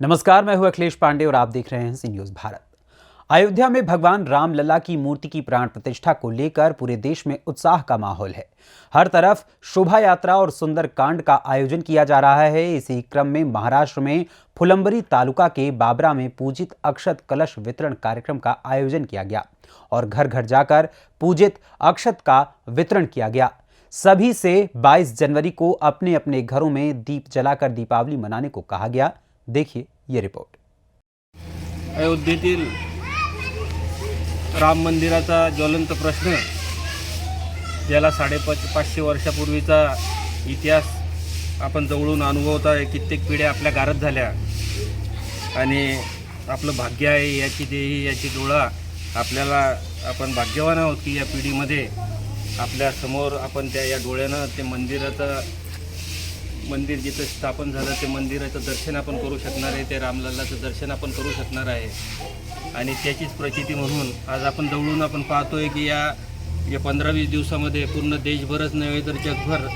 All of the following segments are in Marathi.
नमस्कार, मैं हूं अखिलेश पांडे और आप देख रहे हैं सी न्यूज भारत। अयोध्या में भगवान राम लला की मूर्ति की प्राण प्रतिष्ठा को लेकर पूरे देश में उत्साह का माहौल है। हर तरफ शोभा यात्रा और सुंदर कांड का आयोजन किया जा रहा है। इसी क्रम में महाराष्ट्र में फुलंबरी तालुका के बाबरा में पूजित अक्षत कलश वितरण कार्यक्रम का आयोजन किया गया और घर घर जाकर पूजित अक्षत का वितरण किया गया। सभी से 22 जनवरी को अपने अपने घरों में दीप जलाकर दीपावली मनाने को कहा गया। देखिए ये रिपोर्ट। अयोध्येतील राम मंदिराचा ज्वलंत प्रश्न, ज्याला 550 वर्षापूर्वीचा इतिहास आपण जवळून अनुभवतोय। कित्येक पिढ्या आपल्या गारद झाल्या आणि आपलं भाग्य आहे याची देही याची डोळा आपल्याला, आपण भाग्यवान आहोत की या पिढीमध्ये आपल्या समोर आपण त्या या डोळ्यानं ते मंदिर जिथं स्थापन झालं ते मंदिराचं दर्शन आपण करू शकणार आहे, ते रामलल्लाचं दर्शन आपण करू शकणार आहे। आणि त्याचीच प्रचिती म्हणून आज आपण जवळून आपण पाहतोय की या 15-20 दिवसामध्ये पूर्ण देशभरच नव्हे तर जगभर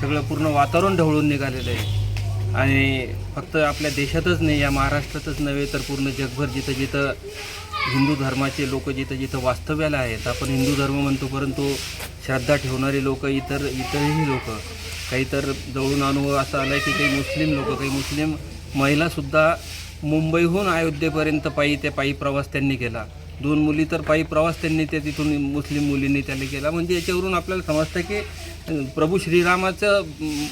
सगळं पूर्ण वातावरण ढवळून निघालेलं आहे। आणि फक्त आपल्या देशातच नाही, या महाराष्ट्रातच नव्हे तर पूर्ण जगभर जिथं जिथं हिंदू धर्माचे लोक जिथं जिथं वास्तव्याला आहेत, आपण हिंदू धर्म म्हणतो परंतु श्रद्धा ठेवणारी लोक इतरही लोक, काही तर जवळून अनुभव असा आला की काही मुस्लिम लोक, काही मुस्लिम महिलासुद्धा मुंबईहून अयोध्येपर्यंत पायी प्रवास त्यांनी केला। 2 मुली तर पायी प्रवास त्यांनी त्या तिथून मुस्लिम मुलींनी त्यांनी केला। म्हणजे याच्यावरून आपल्याला समजतं की प्रभू श्रीरामाचं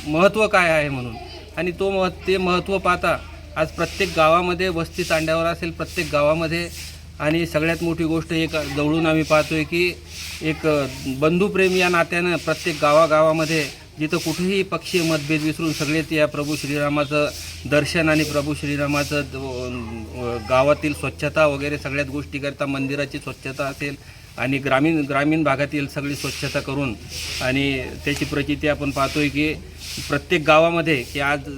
महत्त्व काय आहे म्हणून। आणि ते महत्त्व पाहता आज प्रत्येक गावामध्ये वस्ती तांड्यावर असेल, प्रत्येक गावामध्ये, आणि सगळ्यात मोठी गोष्ट एक जवळून आम्ही पाहतोय की एक बंधुप्रेम या नात्यानं प्रत्येक गावागावामध्ये जिथं कुठेही पक्षीय मतभेद विसरून सगळेच या प्रभू श्रीरामाचं दर्शन आणि प्रभू श्रीरामाचं गावातील स्वच्छता वगैरे सगळ्याच गोष्टी करता, मंदिराची स्वच्छता असेल आणि ग्रामीण भागातील सगळी स्वच्छता करून, आणि त्याची प्रचिती आपण पाहतोय की प्रत्येक गावामध्ये की आज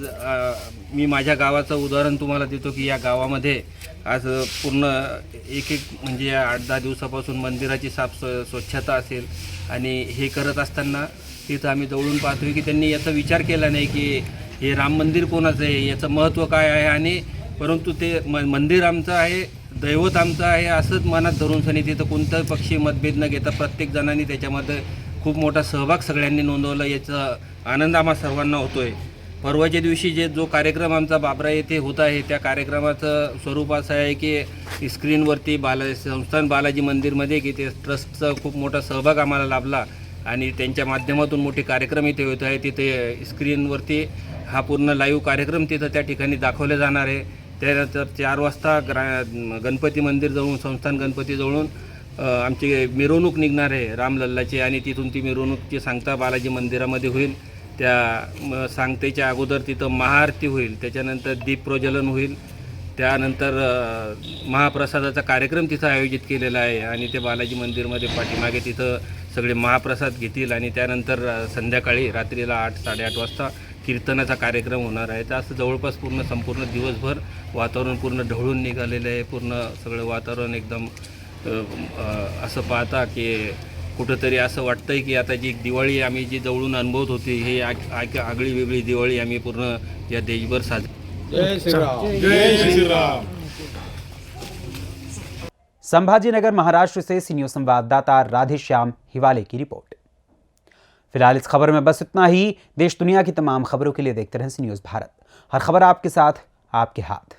मी माझ्या गावाचं उदाहरण तुम्हाला देतो की या गावामध्ये आज पूर्ण एक म्हणजे 8-10 दिवसापासून मंदिराची स्वच्छता असेल। आणि हे करत असताना तिथं आम्ही जवळून पाहतोय की त्यांनी याचा विचार केला नाही की हे राम मंदिर कोणाचं आहे, याचं महत्त्व काय आहे, आणि परंतु ते मंदिर आमचं आहे, दैवत आमचं आहे असंच मनात धरून सनी तिथं कोणतं पक्षी मतभेद न घेता प्रत्येक जणांनी त्याच्यामध्ये खूप मोठा सहभाग सगळ्यांनी नोंदवला। याचा आनंद आम्हा सर्वांना होतोय। परवाच्या दिवशी जो कार्यक्रम आमचा बाबरा येथे होत आहे, त्या कार्यक्रमाचं स्वरूप असं आहे की स्क्रीनवरती संस्थान बालाजी मंदिरमध्ये की ते ट्रस्टचा खूप मोठा सहभाग आम्हाला लाभला आणि त्यांच्या माध्यमातून मोठे कार्यक्रम इथे होत आहे। तिथे स्क्रीनवरती हा पूर्ण लाईव्ह कार्यक्रम तिथं त्या ठिकाणी दाखवले जाणार आहे। त्यानंतर 4 वाजता गणपती मंदिर जवळून, संस्थान गणपती जवळून आमची मिरवणूक निघणार आहे रामलल्लाची, आणि तिथून ती मिरवणूकची सांगता बालाजी मंदिरामध्ये होईल। त्या सांगतेच्या अगोदर तिथं महाआरती होईल, त्याच्यानंतर दीप प्रज्वलन होईल, त्यानंतर महाप्रसादाचा कार्यक्रम तिथं आयोजित केलेला आहे आणि ते बालाजी मंदिरमध्ये पाठीमागे तिथं सगळे महाप्रसाद घेतील। आणि त्यानंतर संध्याकाळी रात्रीला 8-8:30 वाजता कीर्तनाचा कार्यक्रम होणार आहे। तर असं जवळपास संपूर्ण दिवसभर वातावरण पूर्ण ढवळून निघालेलं आहे। पूर्ण सगळं वातावरण एकदम असं पाहता की कुठंतरी असं वाटतंय की आता जी दिवाळी आम्ही जी जवळून अनुभवत होती, हे आगळी वेगळी दिवाळी आम्ही पूर्ण या देशभर साजरी। जय श्रीराम, जय श्रीराम। संभाजीनगर महाराष्ट्र से सी न्यूज संवाददाता राधेश्याम हिवाले की रिपोर्ट। फिलहाल इस खबर में बस इतना ही। देश दुनिया की तमाम खबरों के लिए देखते रहें सी न्यूज भारत। हर खबर आपके साथ, आपके हाथ।